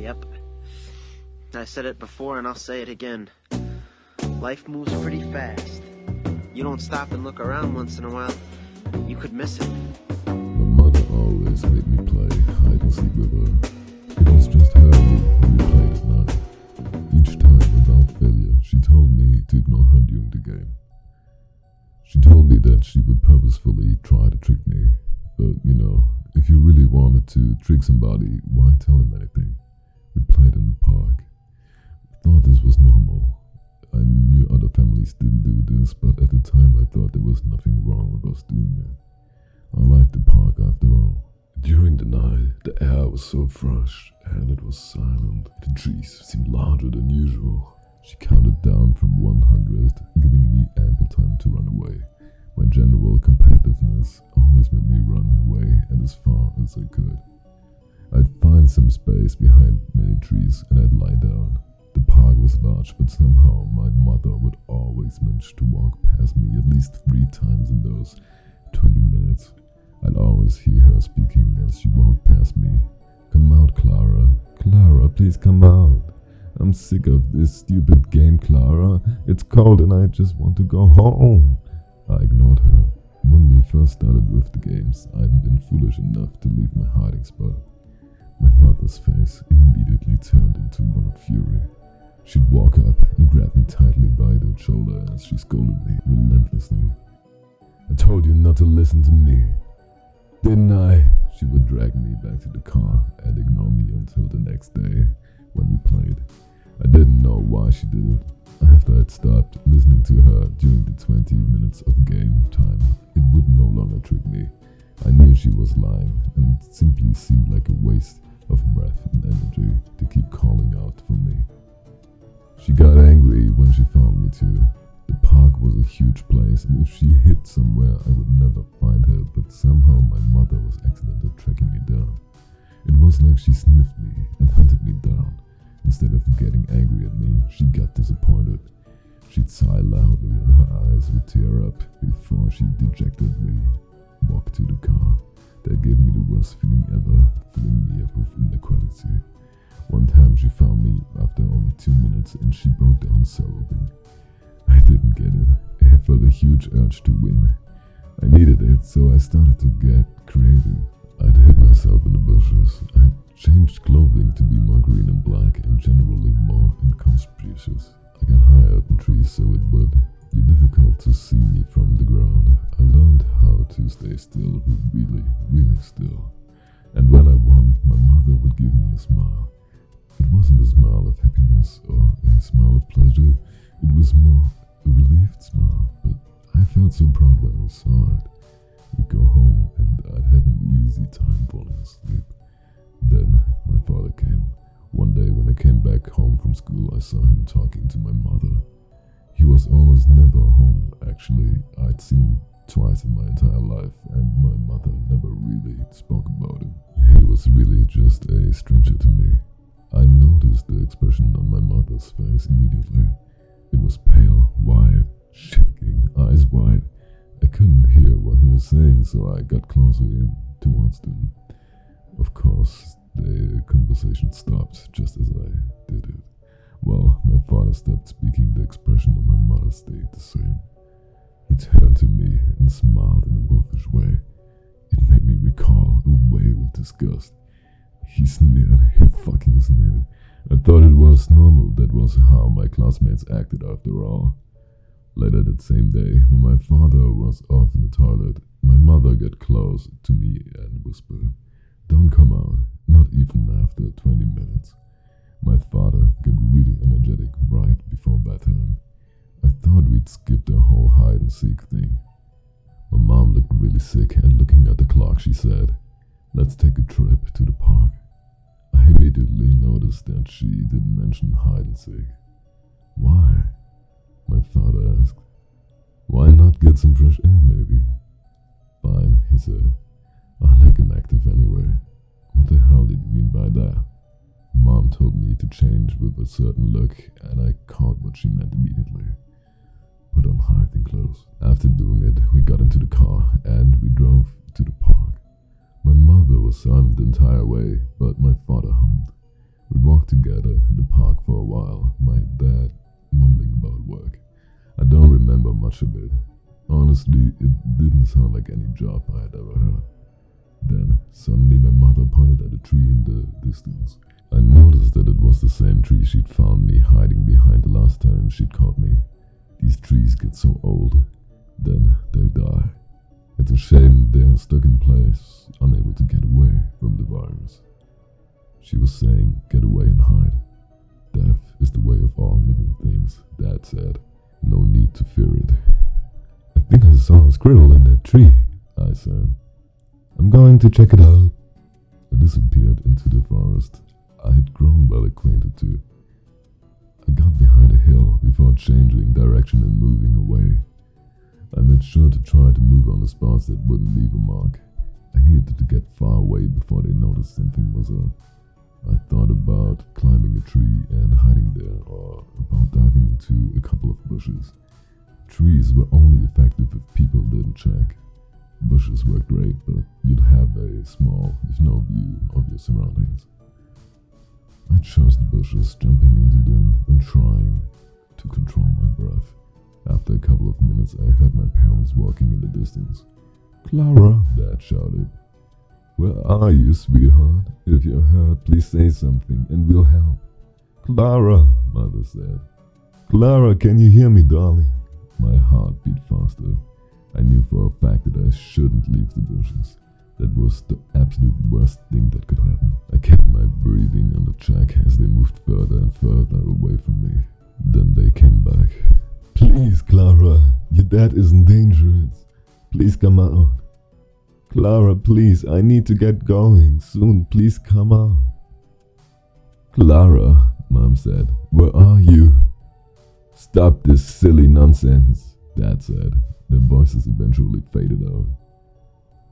Yep. I said it before and I'll say it again. Life moves pretty fast. You don't stop and look around once in a while, you could miss it. My mother always made me play hide and seek with her. It was just her and me when we played at night. Each time without failure, she told me to ignore her during the game. She told me that she would purposefully try to trick me. But, if you really wanted to trick somebody, why tell them anything? We played in the park. I thought this was normal. I knew other families didn't do this, but at the time I thought there was nothing wrong with us doing it. I liked the park after all. During the night, the air was so fresh and it was silent. The trees seemed larger than usual. She counted down from 100, giving me ample time to run away. My general competitiveness always made me run away and as far as I could. I'd find some space behind many trees and I'd lie down. The park was large, but somehow my mother would always manage to walk past me at least 3 times in those 20 minutes. I'd always hear her speaking as she walked past me. "Come out, Clara. Clara, please come out. I'm sick of this stupid game, Clara. It's cold and I just want to go home." I ignored her. When we first started with the games, I'd been foolish enough to leave my hiding spot. My mother's face immediately turned into one of fury. She'd walk up and grab me tightly by the shoulder as she scolded me relentlessly. "I told you not to listen to me, didn't I?" She would drag me back to the car and ignore me until the next day when we played. I didn't know why she did it. After I'd stopped listening to her during the 20 minutes of game time, it would no longer trick me. I knew she was lying, and it simply seemed like a waste of breath and energy to keep calling out for me. She got angry when she found me too. The park was a huge place, and if she hid somewhere, I would never find her, but somehow my mother was excellent at tracking me down. It was like she sniffed me and hunted me down. Instead of getting angry at me, she got disappointed. She'd sigh loudly and her eyes would tear up before she dejectedly walked to the car. That gave me the worst feeling ever, filling me up with inequality. One time she found me after only 2 minutes and she broke down sobbing. I didn't get it. I felt a huge urge to win. I needed it, so I started to get creative. I'd hid myself in the bushes. I changed clothing to be more green and black and generally more inconspicuous. I got high up in trees so it would be difficult to see me from the ground. I learned how to stay still, really, really still. And when I won, my mother would give me a smile. It wasn't a smile of happiness or a smile of pleasure. It was more a relieved smile, but I felt so proud when I saw it. We'd go home and I'd have an easy time falling asleep. Then my father came. One day when I came back home from school, I saw him talking to my mother. He was almost never home, actually. I'd seen him twice in my entire life, and my mother never really spoke about him. He was really just a stranger to me. I noticed the expression on my mother's face immediately. It was pale, white, shaking, eyes wide. I couldn't hear what he was saying, so I got closer in towards them. Of course, the conversation stopped just as I did it. While my father stopped speaking, the expression on my mother stayed the same. He turned to me and smiled in a wolfish way. It made me recall a wave of disgust. He sneered. He fucking sneered. I thought it was normal. That was how my classmates acted after all. Later that same day, when my father was off in the toilet, my mother got close to me and whispered, "Don't come out, not even after 20 minutes. My father got really energetic right before bedtime. I thought we'd skip the whole hide and seek thing. My mom looked really sick and looking at the clock she said, "Let's take a trip to the park." I immediately noticed that she didn't mention hide and seek. "Why?" my father asked. "Why not get some fresh air maybe?" "Fine," he said. "I like him active anyway." What the hell did he mean by that? Mom told me to change with a certain look, and I caught what she meant immediately. Put on hiding clothes. After doing it, we got into the car and we drove to the park. My mother was silent the entire way, but my father hummed. We walked walked together in the park for a while, my dad mumbling about work. I don't remember much of it. Honestly, it didn't sound like any job I had ever heard. Then, suddenly my mother pointed at a tree in the distance. I noticed that it was the same tree she'd found me hiding behind the last time she'd caught me. These trees get so old, then they die. It's a shame they're stuck in place, unable to get away from the virus. She was saying, get away and hide. Death is the way of all living things, Dad said. No need to fear it. I think I saw a squirrel in that tree, I said. I'm going to check it out. I disappeared into the forest I had grown well acquainted to. I got behind a hill before changing direction and moving away. I made sure to try to move on the spots that wouldn't leave a mark. I needed to get far away before they noticed something was up. I thought about climbing a tree and hiding there, or about diving into a couple of bushes. Trees were only effective if people didn't check. Bushes were great, but you'd have a small, if no view of your surroundings. I chose the bushes, jumping into them and trying to control my breath. After a couple of minutes, I heard my parents walking in the distance. Clara, Dad shouted. Where are you, sweetheart? If you're hurt, please say something and we'll help. Clara, Mother said. Clara, can you hear me, darling? My heart beat faster. I knew for a fact that I shouldn't leave the bushes. That was the absolute worst thing that could happen. I kept my breathing under check as they moved further and further away from me. Then they came back. Please, Clara, your dad isn't dangerous. Please come out. Clara, please, I need to get going. Soon, please come out. Clara, Mom said, where are you? Stop this silly nonsense, Dad said. Their voices eventually faded out.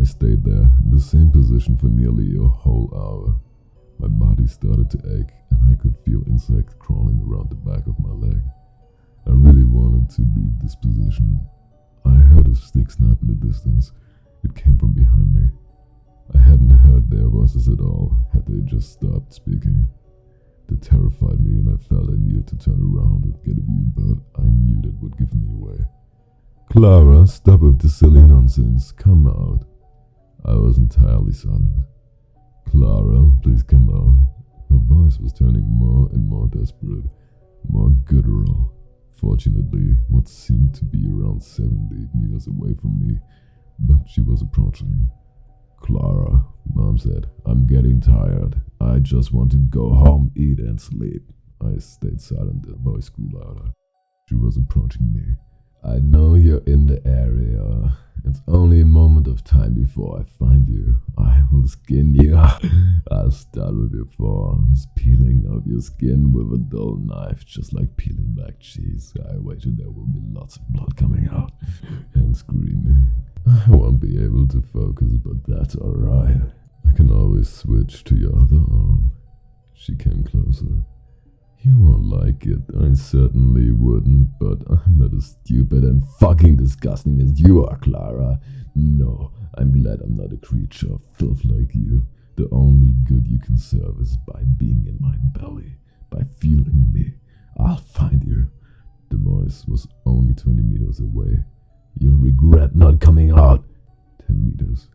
I stayed there in the same position for nearly a whole hour. My body started to ache and I could feel insects crawling around the back of my leg. I really wanted to leave this position. I heard a stick snap in the distance. It came from behind me. I hadn't heard their voices at all, had they just stopped speaking. They terrified me and I felt I needed to turn around and get a view, but I knew that would give me away. Clara, stop with the silly nonsense. Come out. I was entirely silent. Clara, please come out. Her voice was turning more and more desperate, more guttural. Fortunately, what seemed to be around 70 meters away from me, but she was approaching. Clara, Mom said, I'm getting tired. I just want to go home, eat and sleep. I stayed silent, the voice grew louder. She was approaching me. I know you're in the area. It's only a moment of time before I find you. I will skin you. I'll start with your forearms, peeling off your skin with a dull knife, just like peeling back cheese. I wager there will be lots of blood coming out and screaming. I won't be able to focus, but that's alright. I can always switch to your other arm. She came closer. You won't like it, I certainly wouldn't, but I'm not as stupid and fucking disgusting as you are, Clara. No, I'm glad I'm not a creature of filth like you. The only good you can serve is by being in my belly, by feeling me. I'll find you. The voice was only 20 meters away. You'll regret not coming out. 10 meters.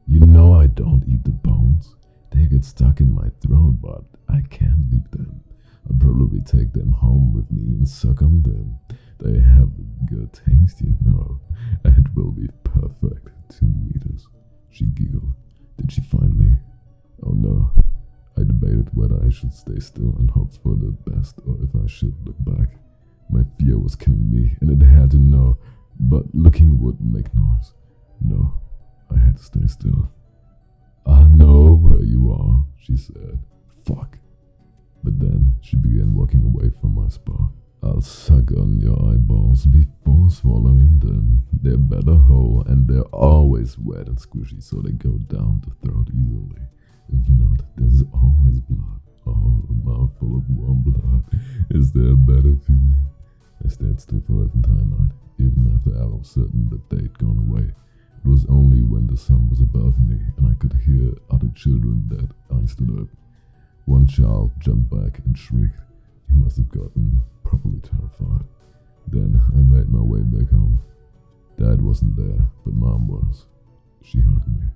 You know I don't eat the bones. They get stuck in my throat, but I can't leave them. I'll probably take them home with me and suck on them. They have a good taste, you know. It will be perfect. 2 meters. She giggled. Did she find me? Oh no. I debated whether I should stay still and hope for the best or if I should look back. My fear was killing me and it had to know, but looking would make noise. No, I had to stay still. I know where you are, she said. Fuck. But then she began walking away from my spot. I'll suck on your eyeballs before swallowing them. They're better whole and they're always wet and squishy, so they go down the throat easily. If not, there's always blood. Oh, a mouthful of warm blood. Is there a better feeling? I stayed still for that entire night, even after I was certain that they'd gone away. It was only when the sun was above me and I could hear other children that I stood up. One child jumped back and shrieked. He must have gotten properly terrified. Then I made my way back home. Dad wasn't there, but Mom was. She hugged me.